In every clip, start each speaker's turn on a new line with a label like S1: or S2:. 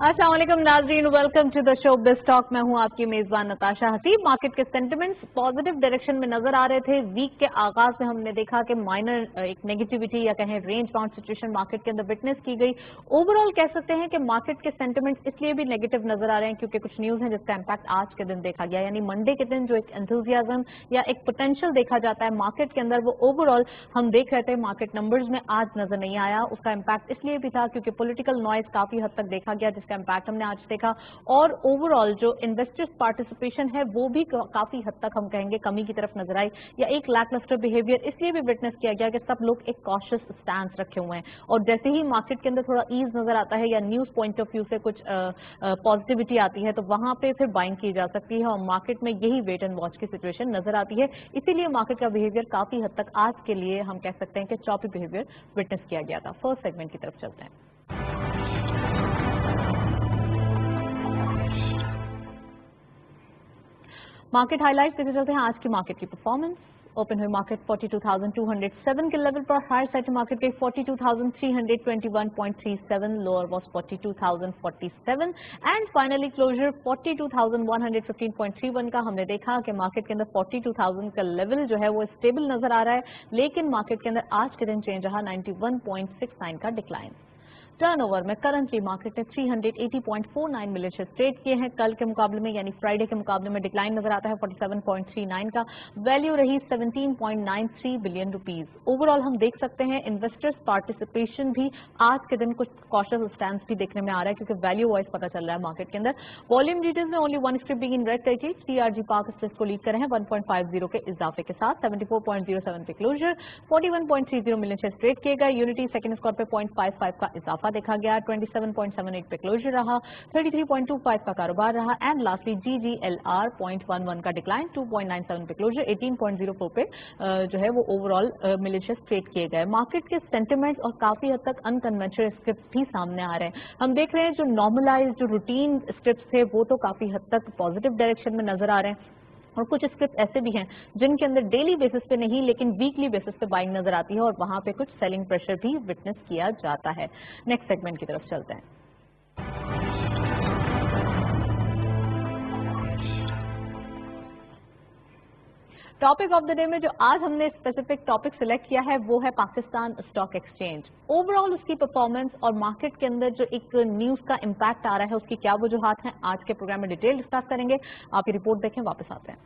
S1: अस्सलाम वालेकुम नाज़रीन, welcome to the show biz talk. मैं हूं आपकी मेजबान नताशा हसीब। मार्केट के सेंटिमेंट्स पॉजिटिव डायरेक्शन में नजर आ रहे थे। वीक के आगाज में हमने देखा कि माइनर एक नेगेटिविटी या कहें रेंज बाउंड सिचुएशन मार्केट के अंदर विटनेस की गई। ओवरऑल कह सकते हैं कि मार्केट के सेंटिमेंट्स इसलिए भी नेगेटिव नजर आ रहे हैं क्योंकि कुछ न्यूज है जिसका इम्पैक्ट आज के दिन देखा गया, यानी मंडे के दिन जो एक एंथुजियाज्म या एक पोटेंशियल देखा जाता है मार्केट के अंदर, वो ओवरऑल हम देख रहे थे मार्केट नंबर्स में आज नजर नहीं आया। उसका इम्पैक्ट इसलिए भी था क्योंकि पॉलिटिकल नॉइज काफी हद तक देखा गया, जिसका इम्पैक्ट हमने आज देखा। और ओवरऑल जो इन्वेस्टर्स पार्टिसिपेशन है वो भी काफी हद तक हम कहेंगे कमी की तरफ नजर आई, या एक लैकलस्टर बिहेवियर इसलिए भी विटनेस किया गया कि सब लोग एक कॉशियस स्टैंस रखे हुए हैं। और जैसे ही मार्केट के अंदर थोड़ा ईज नजर आता है या न्यूज पॉइंट ऑफ व्यू से कुछ पॉजिटिविटी आती है तो वहां पे फिर बाइंग की जा सकती है, और मार्केट में यही वेट एंड वॉच की सिचुएशन नजर आती है। इसीलिए मार्केट का बिहेवियर काफी हद तक आज के लिए हम कह सकते हैं कि चॉपी बिहेवियर विटनेस किया गया था। फर्स्ट सेगमेंट की तरफ चलते हैं। मार्केट हाइलाइट्स देखे चलते हैं आज की मार्केट की परफॉर्मेंस। ओपन हुई मार्केट 42,207 के लेवल पर, हायर साइड मार्केट गई 42,321.37, lower was 42,047 and finally closure 42,115.31 का। हमने देखा कि मार्केट के अंदर 42,000 का लेवल जो है वो स्टेबल नजर आ रहा है, लेकिन मार्केट के अंदर आज के दिन चेंज रहा 91.69 का डिक्लाइन। टर्नओवर में करंटली मार्केट ने 380.49 मिलियन शेयर ट्रेड किए हैं। कल के मुकाबले में यानी फ्राइडे के मुकाबले में डिक्लाइन नजर आता है 47.39 का। वैल्यू रही 17.93 बिलियन रुपीज। ओवरऑल हम देख सकते हैं इन्वेस्टर्स पार्टिसिपेशन भी आज के दिन कुछ कॉशियस स्टैंस भी देखने में आ रहा है क्योंकि वैल्यू वाइज पता चल रहा है मार्केट के अंदर। वॉल्यूम डिटेल्स में only one script big in red territory, CRG park stage को लीड कर रहे हैं 1.50 के इजाफे के साथ। 74.07 पे क्लोजर, 41.30 मिलियन शेयर ट्रेड किए गए। यूनिटी सेकंड स्क्वायर पे 0.55 का इजाफा देखा गया, 27.78 पे क्लोजर रहा, 33.25 का कारोबार रहा एंड लास्टली GGLR 0.11 का डिक्लाइन, 2.97 पे क्लोजर, 18.04 पे जो है वो ओवरऑल मिलियन शेयर ट्रेड किए गए। मार्केट के सेंटिमेंट्स और काफी हद तक अनकन्वेंशनल स्क्रिप्ट भी सामने आ रहे हैं। हम देख रहे हैं जो नॉर्मलाइज जो रूटीन स्क्रिप्ट थे वो तो काफी हद तक पॉजिटिव डायरेक्शन में नजर आ रहे हैं, और कुछ स्क्रिप्ट ऐसे भी हैं जिनके अंदर डेली बेसिस पे नहीं लेकिन वीकली बेसिस पे बाइंग नजर आती है और वहां पे कुछ सेलिंग प्रेशर भी विटनेस किया जाता है। नेक्स्ट सेगमेंट की तरफ चलते हैं। टॉपिक ऑफ द डे में जो आज हमने स्पेसिफिक टॉपिक सिलेक्ट किया है वो है पाकिस्तान स्टॉक एक्सचेंज। ओवरऑल उसकी परफॉर्मेंस और मार्केट के अंदर जो एक न्यूज का इम्पैक्ट आ रहा है उसकी क्या वजूहात हैं, आज के प्रोग्राम में डिटेल डिस्कस करेंगे। आप ये रिपोर्ट देखें, वापस आते हैं।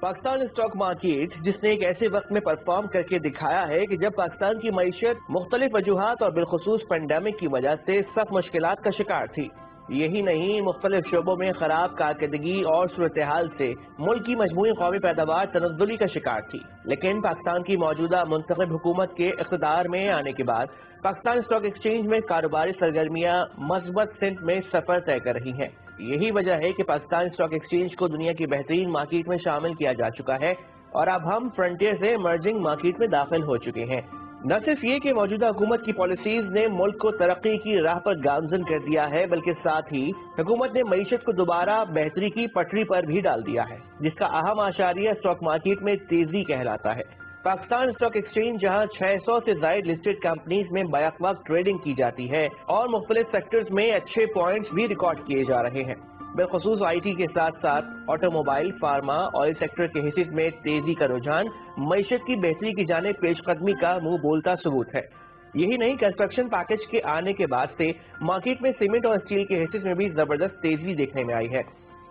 S2: पाकिस्तान स्टॉक मार्केट जिसने एक ऐसे वक्त में परफॉर्म करके दिखाया है कि जब पाकिस्तान की मईशत मुख्तलिफ वजूहात और बिलखुसूस पेंडेमिक की वजह से सख्त मुश्किलात का शिकार थी। यही नहीं, मुख्तलिफ शोबों में खराब कारकर्दगी और सूरत हाल से मुल्क की मजमूई कौमी पैदावार तनज़्ज़ुली का शिकार थी। लेकिन पाकिस्तान की मौजूदा मुंतखब हुकूमत के इक़्तिदार में आने के बाद पाकिस्तान स्टॉक एक्सचेंज में कारोबारी सरगर्मियां मस्बत सिमत में सफर तय कर रही हैं। यही वजह है कि पाकिस्तान स्टॉक एक्सचेंज को दुनिया की बेहतरीन मार्केट में शामिल किया जा चुका है और अब हम फ्रंटियर से इमर्जिंग मार्केट में दाखिल हो चुके हैं। न सिर्फ ये कि मौजूदा हुकूमत की पॉलिसीज ने मुल्क को तरक्की की राह पर गामजन कर दिया है, बल्कि साथ ही हुकूमत ने मईशत को दोबारा बेहतरी की पटरी पर भी डाल दिया है, जिसका अहम आशारिया स्टॉक मार्केट में तेजी कहलाता है। पाकिस्तान स्टॉक एक्सचेंज जहां 600 से ज्यादा लिस्टेड कंपनीज में बैक वक्त ट्रेडिंग की जाती है और मुख्तलिफ सेक्टर्स में अच्छे पॉइंट्स भी रिकॉर्ड किए जा रहे हैं। बिलखुसूस IT के साथ साथ ऑटोमोबाइल, फार्मा, ऑयल सेक्टर के हिस्से में तेजी का रुझान मईशत की बेहतरी की जाने पेशकदमी का मुंह बोलता सबूत है। यही नहीं, कंस्ट्रक्शन पैकेज के आने के बाद से मार्केट में सीमेंट और स्टील के हिस्से में भी जबरदस्त तेजी देखने में आई है।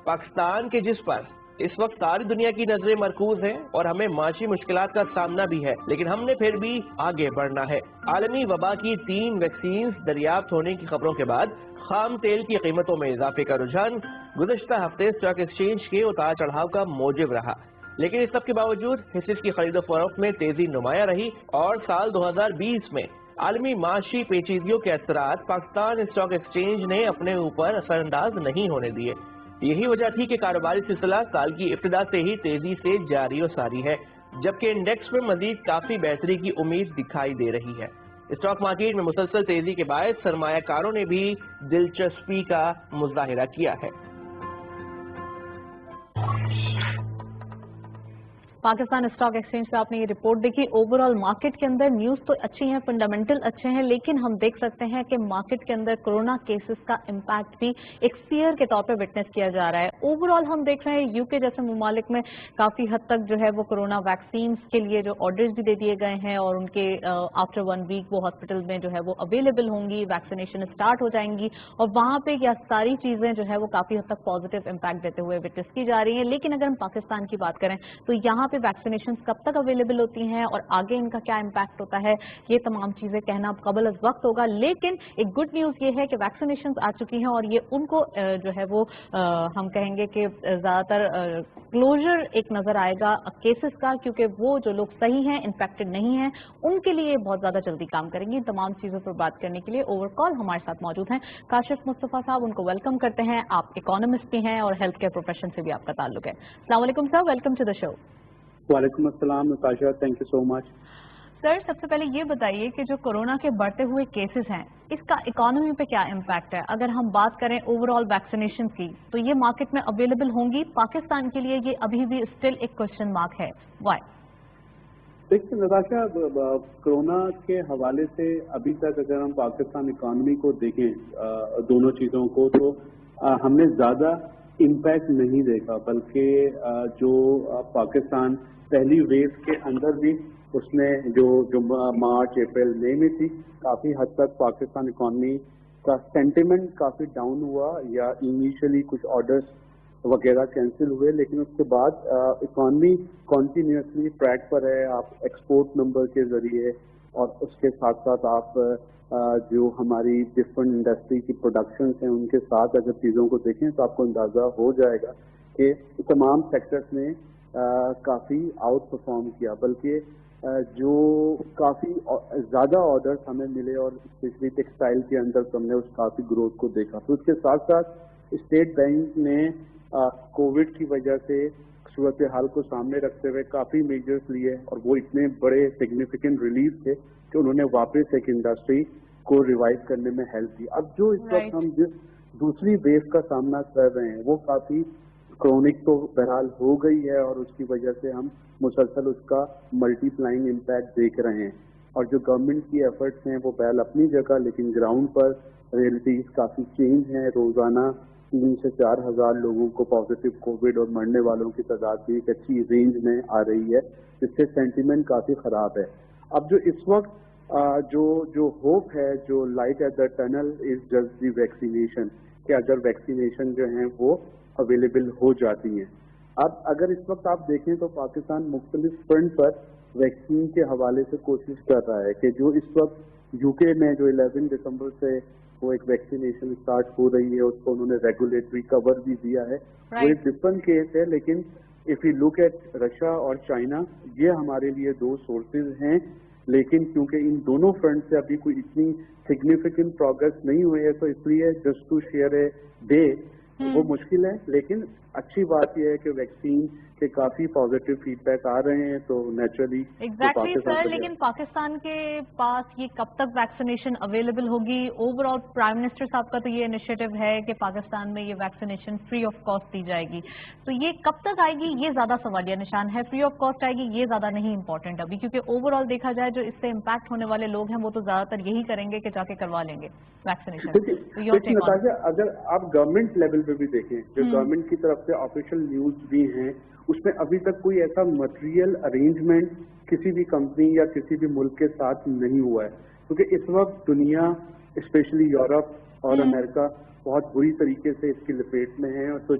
S2: पाकिस्तान के जिस पर इस वक्त सारी दुनिया की नजरें मरकूज हैं और हमें माशी मुश्किलात का सामना भी है, लेकिन हमने फिर भी आगे बढ़ना है। आलमी वबा की 3 वैक्सीन दरियाफ्त होने की खबरों के बाद खाम तेल की कीमतों में इजाफे का रुझान गुज़श्ता हफ्ते स्टॉक एक्सचेंज के उतार चढ़ाव का मौजब रहा, लेकिन इस सब के बावजूद हिस्से की खरीदो फरोख्त में तेजी नुमाया रही और साल 2020 में आलमी माशी पेचीदगियों के असरात पाकिस्तान स्टॉक एक्सचेंज ने अपने ऊपर असरअंदाज नहीं होने दिए। यही वजह थी कि कारोबारी सिलसिला साल की इब्तिदा से ही तेजी से जारी और सारी है, जबकि इंडेक्स में मजीद काफी बेहतरी की उम्मीद दिखाई दे रही है। स्टॉक मार्केट में मुसलसल तेजी के बाद सरमायाकारों ने भी दिलचस्पी का मुजाहिरा किया है।
S1: पाकिस्तान स्टॉक एक्सचेंज पे आपने ये रिपोर्ट देखी, ओवरऑल मार्केट के अंदर न्यूज तो अच्छी हैं, फंडामेंटल अच्छे हैं, लेकिन हम देख सकते हैं कि मार्केट के अंदर कोरोना केसेस का इम्पैक्ट भी एक फियर के तौर पे विटनेस किया जा रहा है। ओवरऑल हम देख रहे हैं यूके जैसे ममालिक में काफी हद तक जो है वो कोरोना वैक्सीन के लिए जो ऑर्डर्स भी दे दिए गए हैं और उनके आफ्टर 1 वीक वो हॉस्पिटल में जो है वो अवेलेबल होंगी, वैक्सीनेशन स्टार्ट हो जाएंगी और वहां पे यह सारी चीजें जो है वो काफी हद तक पॉजिटिव इम्पैक्ट देते हुए विटनेस की जा रही है। लेकिन अगर हम पाकिस्तान की बात करें तो यहाँ पे वैक्सीनेशन कब तक अवेलेबल होती हैं और आगे इनका क्या इम्पैक्ट होता है, ये तमाम चीजें कहना कबल अज वक्त होगा। लेकिन एक गुड न्यूज ये है कि वैक्सीनेशन आ चुकी हैं और ये उनको जो है वो हम कहेंगे कि ज्यादातर क्लोजर एक नजर आएगा केसेस का, क्योंकि वो जो लोग सही हैं, इन्फेक्टेड नहीं हैं, उनके लिए बहुत ज्यादा जल्दी काम करेंगी। तमाम चीजों पर बात करने के लिए ओवर कॉल हमारे साथ मौजूद हैं काशिफ मुस्तफा साहब, उनको वेलकम करते हैं। आप इकोनॉमिस्ट भी हैं और हेल्थ केयर प्रोफेशन से भी आपका ताल्लुक है। अस्सलाम वालेकुम sir, welcome to the show.
S3: वालेकुम अस्सलाम Natasha, thank you so much.
S1: Sir, सबसे पहले ये बताइए कि जो कोरोना के बढ़ते हुए केसेस हैं, इसका इकोनॉमी पे क्या इम्पैक्ट है? अगर हम बात करें ओवरऑल वैक्सीनेशन की, तो ये मार्केट में अवेलेबल होंगी? पाकिस्तान के लिए ये अभी भी स्टिल एक क्वेश्चन मार्क है, व्हाई?
S3: देखिए नताशा, कोरोना के हवाले से अभी तक अगर हम पाकिस्तान इकोनॉमी को देखें, दोनों चीज़ों को, तो हमने ज़्यादा इम्पैक्ट नहीं देखा, बल्कि जो पाकिस्तान पहली वेव के अंदर भी उसने जो मार्च अप्रैल मई में थी, काफ़ी हद तक पाकिस्तान इकोनॉमी का सेंटिमेंट काफ़ी डाउन हुआ या इनिशियली कुछ ऑर्डर्स वगैरह कैंसिल हुए, लेकिन उसके बाद इकोनॉमी कॉन्टीन्यूसली ट्रैक पर है। आप एक्सपोर्ट नंबर के जरिए और उसके साथ साथ आप जो हमारी डिफरेंट इंडस्ट्री की प्रोडक्शन हैं उनके साथ अगर चीज़ों को देखें तो आपको अंदाज़ा हो जाएगा कि तमाम सेक्टर्स ने काफ़ी आउट परफॉर्म किया, बल्कि जो काफ़ी ज़्यादा ऑर्डर्स हमें मिले और स्पेशली टेक्सटाइल के अंदर तो हमने उस काफ़ी ग्रोथ को देखा। तो उसके साथ साथ स्टेट बैंक ने कोविड की वजह से सूरत हाल को सामने रखते हुए काफ़ी मेजर्स लिए और वो इतने बड़े सिग्निफिकेंट रिलीफ थे कि उन्होंने वापस एक इंडस्ट्री को रिवाइव करने में हेल्प की। अब जो इस वक्त हम जिस दूसरी वेव का सामना कर रहे हैं वो काफ़ी क्रोनिक तो बहरहाल हो गई है और उसकी वजह से हम मुसलसल उसका मल्टीप्लाइंग इम्पैक्ट देख रहे हैं। और जो गवर्नमेंट की एफर्ट्स हैं वो पहल अपनी जगह, लेकिन ग्राउंड पर रियलिटीज काफ़ी चेंज हैं। रोज़ाना 3 से 4 हज़ार लोगों को पॉजिटिव कोविड और मरने वालों की तादाद भी एक अच्छी रेंज में आ रही है, जिससे सेंटीमेंट काफ़ी ख़राब है। अब जो इस वक्त जो होप है, जो light at the tunnel is just the vaccination, कि अगर वैक्सीनेशन जो है वो अवेलेबल हो जाती हैं। अब अगर इस वक्त आप देखें तो पाकिस्तान मुख्तलिफ फ्रंट पर वैक्सीन के हवाले से कोशिश कर रहा है कि जो इस वक्त यूके में जो 11 दिसंबर से वो एक वैक्सीनेशन स्टार्ट हो रही है, उसको उन्होंने रेगुलेटरी कवर भी दिया है। वो एक डिफरेंट केस है, लेकिन if you look at Russia और चाइना, ये हमारे लिए दो सोर्सेज हैं, लेकिन क्योंकि इन दोनों फ्रंट से अभी कोई इतनी सिग्निफिकेंट प्रोग्रेस नहीं हुई है, तो इसलिए just to share a day वो मुश्किल है। लेकिन अच्छी बात यह है कि वैक्सीन के काफी पॉजिटिव फीडबैक आ रहे हैं, तो नेचुरली
S1: एग्जैक्टली सर, लेकिन पाकिस्तान के पास ये कब तक वैक्सीनेशन अवेलेबल होगी? ओवरऑल प्राइम मिनिस्टर साहब का तो ये इनिशिएटिव है कि पाकिस्तान में ये वैक्सीनेशन फ्री ऑफ कॉस्ट दी जाएगी, तो ये कब तक आएगी, ये ज्यादा सवालिया निशान है। फ्री ऑफ कॉस्ट आएगी ये ज्यादा नहीं इंपॉर्टेंट अभी, क्योंकि ओवरऑल देखा जाए जो इससे इम्पैक्ट होने वाले लोग हैं वो तो ज्यादातर यही करेंगे कि जाके करवा लेंगे वैक्सीनेशन।
S3: अगर आप गवर्नमेंट लेवल पे भी देखें, जो गवर्नमेंट की तरफ से ऑफिशियल न्यूज भी हैं, उसमें अभी तक कोई ऐसा मटेरियल अरेंजमेंट किसी भी कंपनी या किसी भी मुल्क के साथ नहीं हुआ है, क्योंकि इस वक्त दुनिया स्पेशली यूरोप और अमेरिका बहुत बुरी तरीके से इसकी लपेट में है। तो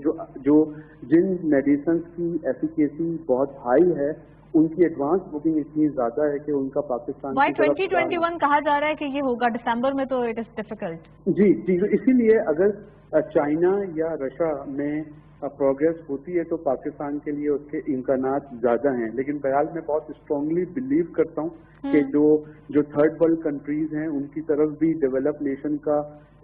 S3: जिन मेडिसिन की एफिकेसी बहुत हाई है, उनकी एडवांस बुकिंग इतनी ज्यादा है कि उनका पाकिस्तान
S1: बाय 2021 कहा जा रहा है कि ये होगा दिसंबर में, तो इट इज डिफिकल्ट।
S3: जी, इसीलिए अगर चाइना या रशिया में प्रोग्रेस होती है तो पाकिस्तान के लिए उसके इम्कानात ज्यादा हैं। लेकिन बहरहाल मैं बहुत स्ट्रांगली बिलीव करता हूँ कि जो थर्ड वर्ल्ड कंट्रीज हैं उनकी तरफ भी डेवलप नेशन का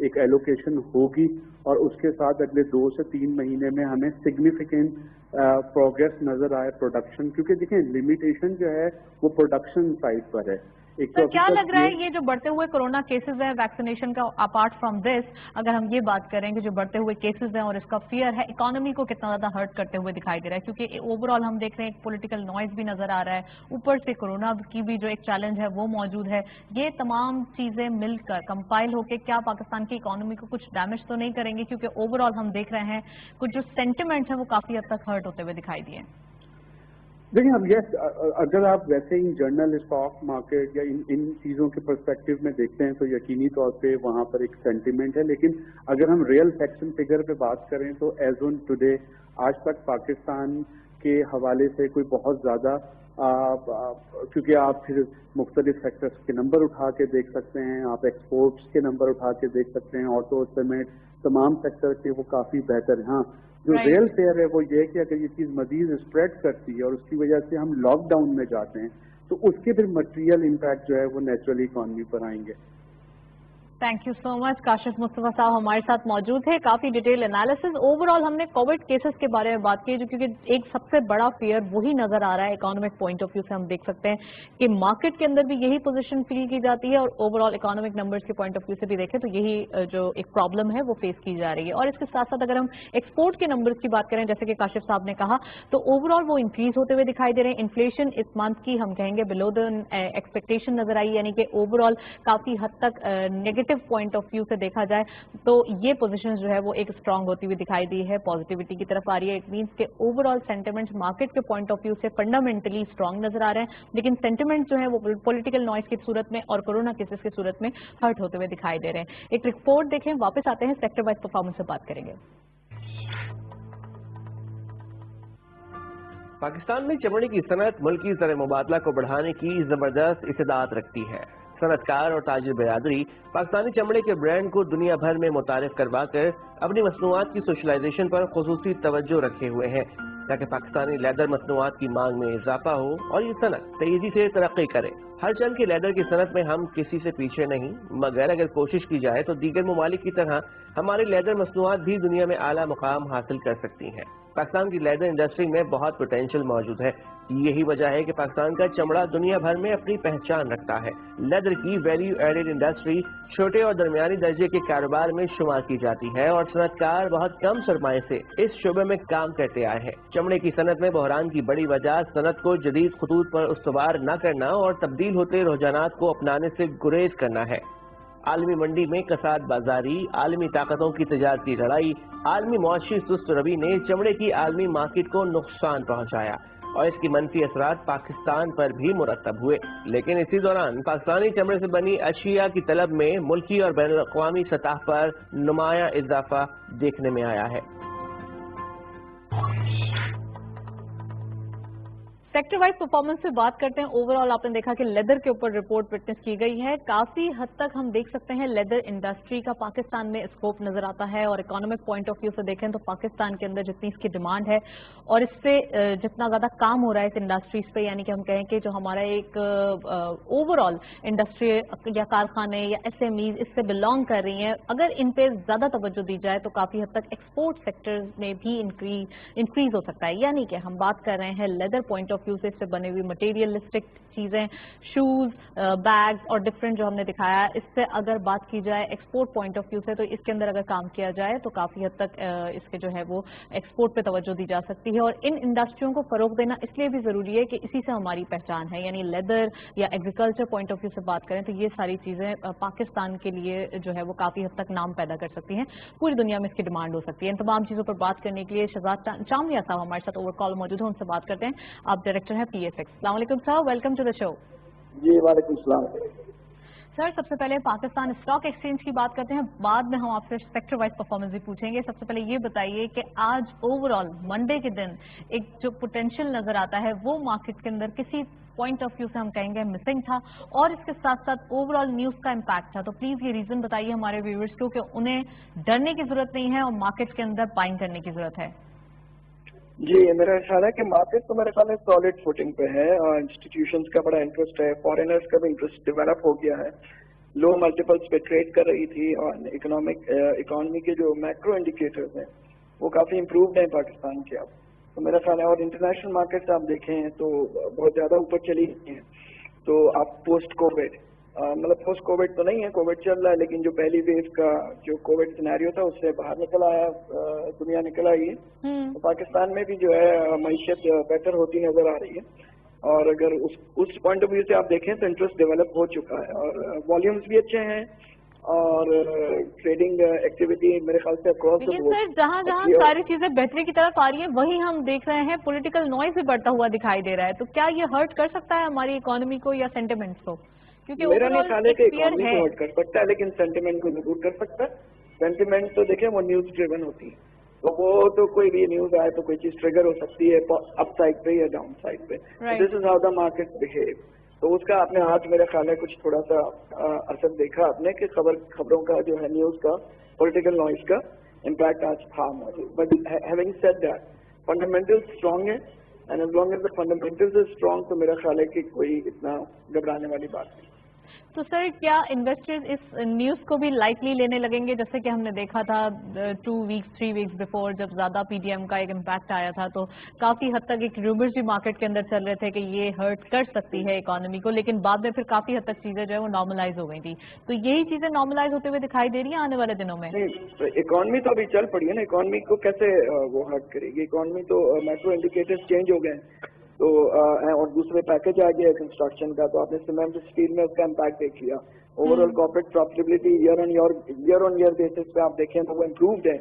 S3: एक एलोकेशन होगी और उसके साथ अगले 2 से 3 महीने में हमें सिग्निफिकेंट प्रोग्रेस नजर आए प्रोडक्शन, क्योंकि देखें लिमिटेशन जो है वो प्रोडक्शन साइड पर है
S1: तो क्या लग रहा है ये जो बढ़ते हुए कोरोना केसेस हैं वैक्सीनेशन का, अपार्ट फ्रॉम दिस अगर हम ये बात करें कि जो बढ़ते हुए केसेस हैं और इसका फियर है, इकोनॉमी को कितना ज्यादा हर्ट करते हुए दिखाई दे रहा है? क्योंकि ओवरऑल हम देख रहे हैं एक पॉलिटिकल नॉइज भी नजर आ रहा है, ऊपर से कोरोना की भी जो एक चैलेंज है वो मौजूद है। ये तमाम चीजें मिलकर कंपाइल होकर क्या पाकिस्तान की इकोनॉमी को कुछ डैमेज तो नहीं करेंगे? क्योंकि ओवरऑल हम देख रहे हैं कुछ जो सेंटिमेंट्स हैं वो काफी हद तक हर्ट होते हुए दिखाई दिए।
S3: देखिए हम अगर आप वैसे ही जनरल स्टॉक मार्केट या इन चीज़ों के पर्सपेक्टिव में देखते हैं तो यकीनी तौर पे वहाँ पर एक सेंटीमेंट है, लेकिन अगर हम रियल फैक्ट्स एंड फिगर पे बात करें तो एज ऑन टुडे आज तक पाकिस्तान के हवाले से कोई बहुत ज़्यादा क्योंकि आप फिर मुख्तलिफ सेक्टर्स के नंबर उठा के देख सकते हैं, आप एक्सपोर्ट्स के नंबर उठा के देख सकते हैं, ऑटो सीमेंट तमाम सेक्टर के वो काफ़ी बेहतर हैं। हाँ, जो रियल फेयर है वो ये है कि अगर ये चीज़ मजीद स्प्रेड करती है और उसकी वजह से हम लॉकडाउन में जाते हैं तो उसके फिर मटेरियल इम्पैक्ट जो है वो नेचुरली इकॉनमी पर आएंगे।
S1: Thank you so much. Kashif Mustafa साहब हमारे साथ मौजूद है, काफी डिटेल एनालिसिस। ओवरऑल हमने कोविड केसेस के बारे में बात की, जो क्योंकि एक सबसे बड़ा फियर वही नजर आ रहा है इकोनॉमिक पॉइंट ऑफ व्यू से। हम देख सकते हैं कि मार्केट के अंदर भी यही पोजीशन फील की जाती है और ओवरऑल इकोनॉमिक नंबर्स के पॉइंट ऑफ व्यू से भी देखें तो यही जो एक प्रॉब्लम है वो फेस की जा रही है। और इसके साथ साथ अगर हम एक्सपोर्ट के नंबर्स की बात करें, जैसे कि काशिफ साहब ने कहा, तो ओवरऑल वो इंक्रीज होते हुए दिखाई दे रहे हैं। इन्फ्लेशन इस मंथ की हम कहेंगे बिलो द एक्सपेक्टेशन नजर आई, यानी कि ओवरऑल काफी हद तक नेगेटिव पॉइंट ऑफ व्यू से देखा जाए तो ये पोजीशन जो है वो एक स्ट्रांग होती हुई दिखाई दी है, पॉजिटिविटी की तरफ आ रही है। इट मींस के ओवरऑल सेंटिमेंट्स मार्केट के पॉइंट ऑफ व्यू से फंडामेंटली स्ट्रांग नजर आ रहे हैं, लेकिन सेंटिमेंट जो है वो पॉलिटिकल नॉइज की सूरत में और कोरोना केसेस की सूरत में हर्ट होते हुए दिखाई दे रहे हैं। एक रिपोर्ट देखें, वापस आते हैं, सेक्टर वाइज परफॉर्मेंस से बात करेंगे।
S2: पाकिस्तान में चमड़े की सनत मुल्की ज़र मुबादला को बढ़ाने की जबरदस्त इस्तेदाद रखती है। सनतकार और ताजिर बिरादरी पाकिस्तानी चमड़े के ब्रांड को दुनिया भर में मुतारिफ करवा कर अपनी मसनूआत की सोशलाइजेशन पर खुसूसी तवज्जो रखे हुए हैं ताकि पाकिस्तानी लेदर मसनूआत की मांग में इजाफा हो और ये सनत तेजी से तरक्की करे। हर चंद की लेदर की सनत में हम किसी से पीछे नहीं, मगर अगर कोशिश की जाए तो दीगर ममालिक की तरह हमारी लेदर मसनूआत भी दुनिया में आला मुकाम हासिल कर सकती हैं। पाकिस्तान की लेदर इंडस्ट्री में बहुत पोटेंशियल मौजूद है। यही वजह है कि पाकिस्तान का चमड़ा दुनिया भर में अपनी पहचान रखता है। लेदर की वैल्यू एडेड इंडस्ट्री छोटे और दरमियानी दर्जे के कारोबार में शुमार की जाती है और सनतकार बहुत कम सरमाए से इस शोबे में काम करते आए हैं। चमड़े की सनत में बहरान की बड़ी वजह सनत को जदीद खतूत पर उस्तवार न करना और तब्दील होते रुझानात को अपनाने से गुरेज करना है। आलमी मंडी में कसाद बाजारी, आलमी ताकतों की तजारती लड़ाई, आलमी मुआशी सुस्त रवि ने चमड़े की आलमी मार्केट को नुकसान पहुंचाया और इसकी मनफी असरात पाकिस्तान पर भी मुरतब हुए। लेकिन इसी दौरान पाकिस्तानी चमड़े से बनी अशिया की तलब में मुल्की और बैनुल अक़वामी सतह पर नुमाया इजाफा देखने में आया है।
S1: सेक्टर वाइज परफॉर्मेंस से बात करते हैं। ओवरऑल आपने देखा कि लेदर के ऊपर रिपोर्ट विटनेस की गई है। काफी हद तक हम देख सकते हैं लेदर इंडस्ट्री का पाकिस्तान में स्कोप नजर आता है और इकोनॉमिक पॉइंट ऑफ व्यू से देखें तो पाकिस्तान के अंदर जितनी इसकी डिमांड है और इससे जितना ज्यादा काम हो रहा है इस इंडस्ट्रीज पे, यानी कि हम कहें कि जो हमारा एक ओवरऑल इंडस्ट्री या कारखाने या SMEs इससे बिलोंग कर रही हैं, अगर इन पे ज्यादा तवज्जो दी जाए तो काफी हद तक एक्सपोर्ट सेक्टर में भी इंक्रीज हो सकता है। यानी कि हम बात कर रहे हैं लेदर पॉइंट ऑफ से इससे बने हुई मटेरियलिस्टिक चीजें, शूज, बैग्स और डिफरेंट जो हमने दिखाया, इससे अगर बात की जाए एक्सपोर्ट पॉइंट ऑफ व्यू से तो इसके अंदर अगर काम किया जाए तो काफी हद तक इसके जो है वो एक्सपोर्ट पे तवज्जो दी जा सकती है। और इन इंडस्ट्रियों को फरोग देना इसलिए भी जरूरी है कि इसी से हमारी पहचान है, यानी लेदर या एग्रीकल्चर पॉइंट ऑफ व्यू से बात करें तो ये सारी चीजें पाकिस्तान के लिए जो है वो काफी हद तक नाम पैदा कर सकती हैं, पूरी दुनिया में इसकी डिमांड हो सकती है। इन तमाम चीजों पर बात करने के लिए शहजाद चामिया साहब हमारे साथ ओवर कॉल मौजूद है, उनसे बात करते हैं। आप डायरेक्टर हैं PFX। अस्सलाम वालेकुम sir, welcome to the show.
S4: जी वालेकुम सलाम।
S1: सर सबसे पहले पाकिस्तान स्टॉक एक्सचेंज की बात करते हैं, बाद में हम आपसे सेक्टर वाइज परफॉर्मेंस भी पूछेंगे। सबसे पहले ये बताइए कि आज ओवरऑल मंडे के दिन एक जो पोटेंशियल नजर आता है वो मार्केट के अंदर किसी पॉइंट ऑफ व्यू से हम कहेंगे मिसिंग था और इसके साथ साथ ओवरऑल न्यूज का इम्पैक्ट था, तो प्लीज ये रीजन बताइए हमारे व्यूअर्स को कि उन्हें डरने की जरूरत नहीं है और मार्केट के अंदर बाइंग करने की जरूरत है।
S4: जी मेरा ख्याल है कि मार्केट तो मेरे ख्याल है सॉलिड फुटिंग पे है और इंस्टीट्यूशंस का बड़ा इंटरेस्ट है, फॉरेनर्स का भी इंटरेस्ट डेवलप हो गया है। लो मल्टीपल्स पे ट्रेड कर रही थी और इकोनॉमी के जो मैक्रो इंडिकेटर्स हैं वो काफी इम्प्रूव्ड हैं पाकिस्तान के अब, तो मेरा ख्याल है। और इंटरनेशनल मार्केट्स आप देखें तो बहुत ज्यादा ऊपर चली गई हैं, تو آپ post COVID مطلب post COVID تو نہیں ہے, کووڈ چل رہا ہے, لیکن جو پہلی ویو کا جو کووڈ سینیریو تھا اس سے باہر نکل آیا, دنیا نکل آئی ہے. تو پاکستان میں بھی جو ہے معیشت بہتر ہوتی نظر آ رہی ہے, اور اگر اس پوائنٹ آف ویو سے آپ دیکھیں تو انٹرسٹ ڈیولپ ہو چکا ہے, اور والیومز بھی اچھے ہیں, اور ٹریڈنگ ایکٹیویٹی میرے خیال سے اکراس دا
S1: لیکن سر جہاں جہاں ساری چیزیں بہتری کی طرف آ رہی ہیں وہیں ہم دیکھ رہے ہیں پولیٹیکل نوائز بھی بڑھتا ہوا دکھائی دے رہا ہے, تو کیا یہ ہرٹ کر سکتا ہے ہماری اکانومی کو یا سینٹیمنٹس کو؟ کیونکہ
S4: میرا نہیں خیال ہے کہ اکانومی کو ہرٹ کر سکتا ہے, لیکن سینٹیمنٹ کو ضرور کر سکتا ہے. سینٹیمنٹ تو دیکھیں وہ نیوز ڈریون ہوتی ہے, تو وہ تو کوئی بھی نیوز آئے تو کوئی چیز ٹریگر ہو سکتی ہے اپ سائڈ پہ یا ڈاؤن سائڈ پہ. This is how the market behave. تو اس کا آپ نے آج میرا خیال ہے کچھ تھوڑا سا اثر دیکھا آپ نے کہ خبروں کا جو ہے نیوز کا پولیٹیکل نوائز کا امپیکٹ آج تھا موجود. But having said that fundamental strong ہے, and as long as the fundamentals strong تو میرا خیال ہے کہ کوئی اتنا گھبرانے والی بات نہیں.
S1: تو سر کیا انویسٹرز اس نیوز کو بھی لائٹلی لینے لگیں گے؟ جیسے کہ ہم نے دیکھا تھا 2 ویکس 3 ویکس بیفور جب زیادہ پی ڈی ایم کا ایک امپیکٹ آیا تھا تو کافی حد تک ایک رومرز بھی مارکیٹ کے اندر چل رہے تھے کہ یہ ہرٹ کر سکتی ہے اکانومی کو, لیکن بعد میں پھر کافی حد تک چیزیں جو ہے وہ نارملائز ہو گئی تھی. تو یہی چیزیں نارملائز ہوتے ہوئے دکھائی دے رہی ہیں آنے والے دنوں میں؟
S4: اکانومی تو ابھی چل پڑی ہے نا, اکانومی کو کیسے وہ ہرٹ کرے گی؟ اکانومی تو میکرو انڈیکیٹرز چینج ہو گئے تو, اور دوسرے پیکج آ گیا کنسٹرکشن کا, تو آپ نے سیمنٹ اسٹیل میں اس کا امپیکٹ دیکھ لیا. Overall corporate profitability year on year basis پہ آپ دیکھیں تو وہ امپرووڈ ہے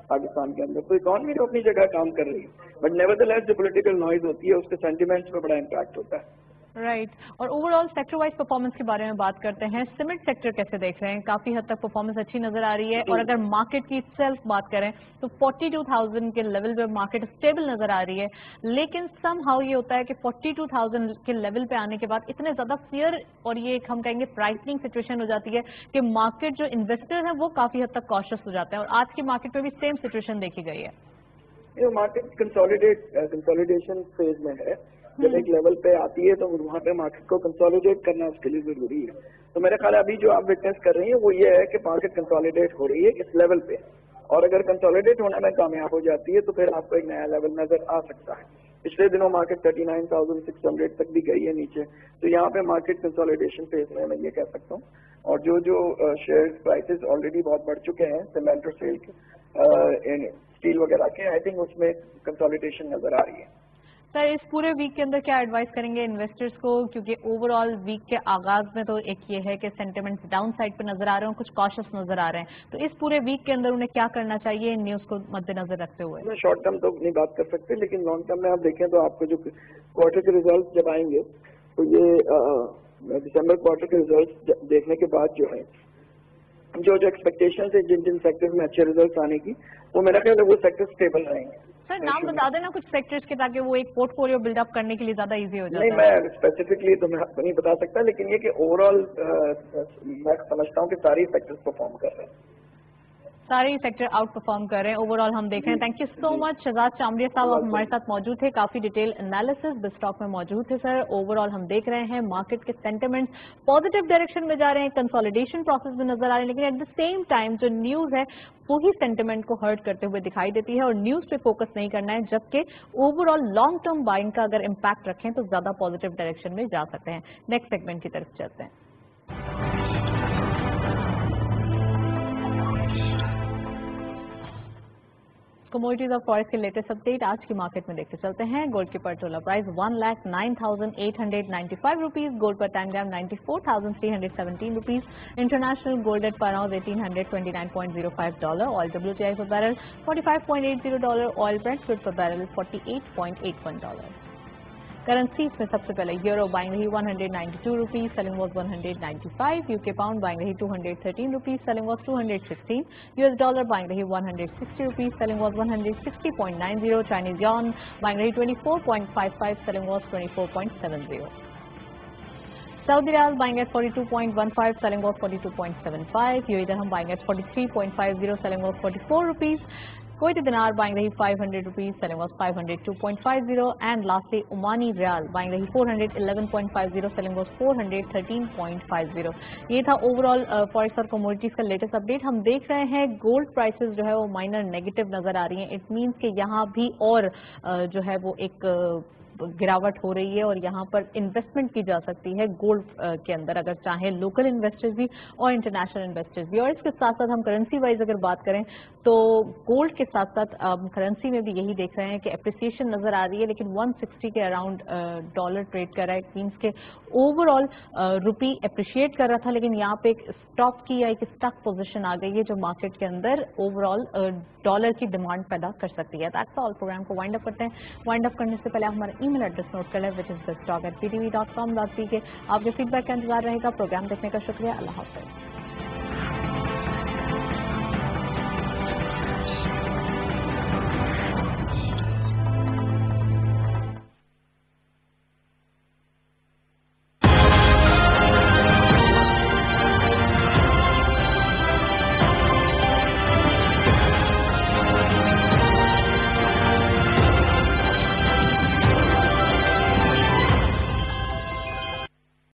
S4: پاکستان کے اندر. تو اکانومی تو اپنی جگہ کام کر رہی ہے, بٹ نیور دا لیس جو پولیٹیکل نوائز ہوتی ہے اس کے سینٹیمنٹس پہ بڑا امپیکٹ ہوتا ہے.
S1: رائٹ. اور over all sector wise performance کے بارے میں بات کرتے ہیں. سیمنٹ سیکٹر کیسے دیکھ رہے ہیں؟ کافی حد تک پرفارمنس اچھی نظر آ رہی ہے, اور اگر مارکیٹ کی سیلف بات کریں تو 42,000 کے لیول پہ مارکیٹ اسٹیبل نظر آ رہی ہے, لیکن سم ہاؤ یہ ہوتا ہے کہ 42,000 کے لیول پہ آنے کے بعد اتنے زیادہ فیئر اور یہ ایک ہم کہیں گے پرائسنگ سچویشن ہو جاتی ہے کہ مارکیٹ جو انویسٹر ہیں وہ کافی حد تک کاشس ہو جاتے ہیں, اور آج کی مارکیٹ میں بھی سیم سچویشن دیکھی گئی ہے.
S4: یہ مارکیٹ کنسالیڈیشن فیز میں ہے. جب ایک لیول پہ آتی ہے تو وہاں پہ مارکیٹ کو کنسالیڈیٹ کرنا اس کے لیے ضروری ہے. تو میرے خیال ابھی جو آپ وٹنس کر رہی ہیں وہ یہ ہے کہ مارکیٹ کنسالیڈیٹ ہو رہی ہے اس لیول پہ, اور اگر کنسالیڈیٹ ہونے میں کامیاب ہو جاتی ہے تو پھر آپ کو ایک نیا لیول نظر آ سکتا ہے. پچھلے دنوں مارکیٹ 39,600 تک بھی گئی ہے نیچے, تو یہاں پہ مارکیٹ کنسالیڈیشن فیز میں یہ کہہ سکتا ہوں. اور جو شیئر پرائسز آلریڈی بہت بڑھ چکے ہیں سیمنٹ اور سیل کے اسٹیل وغیرہ کے, آئی تھنک اس میں کنسالیڈیشن نظر آ رہی ہے.
S1: سر اس پورے ویک کے اندر کیا ایڈوائز کریں گے انویسٹرز کو؟ کیونکہ اوور آل ویک کے آغاز میں تو ایک یہ ہے کہ سینٹیمنٹس ڈاؤن سائڈ پہ نظر آ رہے ہیں, کچھ کاشس نظر آ رہے ہیں, تو اس پورے ویک کے اندر انہیں کیا کرنا چاہیے ان نیوز کو مد نظر رکھتے ہوئے؟
S4: شارٹ ٹرم تو نہیں بات کر سکتے, لیکن لانگ ٹرم میں آپ دیکھیں تو آپ کو جو کوارٹر کے ریزلٹس جب آئیں گے تو یہ دسمبر کوارٹر کے ریزلٹس دیکھنے کے بعد جو ہے جو ایکسپیکٹیشن ہے جن سیکٹر میں اچھے ریزلٹس آنے کی, وہ میرا خیال ہے وہ سیکٹر اسٹیبل رہیں گے.
S1: سر نام بتا دینا کچھ سیکٹرز کے تاکہ وہ ایک پورٹ فولیو بلڈ اپ کرنے کے لیے زیادہ ایزی ہو جائے.
S4: نہیں, میں اسپیسیفکلی تو میں نہیں بتا سکتا, لیکن یہ کہ اوور آل میں سمجھتا ہوں کہ ساری سیکٹرز پرفارم کر رہے ہیں.
S1: سارے سیکٹر آؤٹ پرفارم کر رہے ہیں اوور آل ہم دیکھ رہے ہیں. تھینک یو سو مچ شہزاد چامڑیا صاحب, آپ ہمارے ساتھ موجود تھے, کافی ڈیٹیل انالیسس بسٹاک میں موجود تھے. سر اوور آل ہم دیکھ رہے ہیں مارکیٹ کے سینٹیمنٹس پازیٹیو ڈائریکشن میں جا رہے ہیں, کنسالیڈیشن پروسیس میں نظر آ رہے ہیں, لیکن ایٹ دا سیم ٹائم جو نیوز ہے وہی سینٹیمنٹ کو ہرٹ کرتے ہوئے دکھائی دیتی ہے, اور نیوز پہ فوکس نہیں کرنا ہے, جبکہ over all long term buying کا اگر امپیکٹ رکھیں تو زیادہ پازیٹیو ڈائریکشن میں جا سکتے ہیں. نیکسٹ سیگمنٹ کی طرف چلتے ہیں. کموڈیٹیز اور فارکس کے لیٹسٹ اپڈیٹ آج کی مارکیٹ میں دیکھتے چلتے ہیں. گولڈ کی per tola price 1,09,895 rupees, gold per ten gram 94,317 rupees, international gold at per ounce $1,829.05, oil WTI per barrel $45.80, oil Brent crude per barrel $48.81. Currencies میں سب سے پہلے یورو بائنگ رہی 192 rupees, selling was 195, U K pound buying رہی 213 rupees, selling was 216, US dollar buying رہی 160 rupees, selling was 160.90, Chinese yuan buying رہی 24.55, selling was 24.70. Saudi Real buying at 42.15, selling was 42.75. UAE dirham buying at 43.50, selling was 44 rupees. Kuwaiti dinar buying rahi 500 rupees, selling was 502.50. And lastly, Omani Riyal buying rahi 411.50, selling was 413.50. یہ تھا over all forex اور commodities کا latest update. ہم دیکھ رہے ہیں gold prices جو ہے وہ مائنر نیگیٹو نظر آ رہی ہیں. اٹ مینس کہ یہاں بھی اور جو ہے وہ ایک गिरावट हो रही है और यहाँ पर इन्वेस्टमेंट की जा सकती है गोल्ड के अंदर, अगर चाहे लोकल इन्वेस्टर्स भी और इंटरनेशनल इन्वेस्टर्स भी। और इसके साथ साथ हम करेंसी वाइज अगर बात करें तो गोल्ड के साथ साथ करेंसी में भी यही देख रहे हैं कि एप्रिसिएशन नजर आ रही है, लेकिन 160 के अराउंड डॉलर ट्रेड कर रहा है। इट मीन्स के ओवरऑल रुपी एप्रिशिएट कर रहा था, लेकिन यहाँ पे एक स्टॉप की या एक स्टक पोजीशन आ गई है जो मार्केट के अंदर ओवरऑल डॉलर की डिमांड पैदा कर सकती है। That's all. प्रोग्राम को वाइंड अप करते हैं। वाइंड अप करने से पहले आप हमारा ईमेल एड्रेस नोट कर लें, विच इज besttalk@ptv.com.pk। आपके फीडबैक का इंतजार रहेगा। प्रोग्राम देखने का शुक्रिया। अल्लाह हाफ़िज़।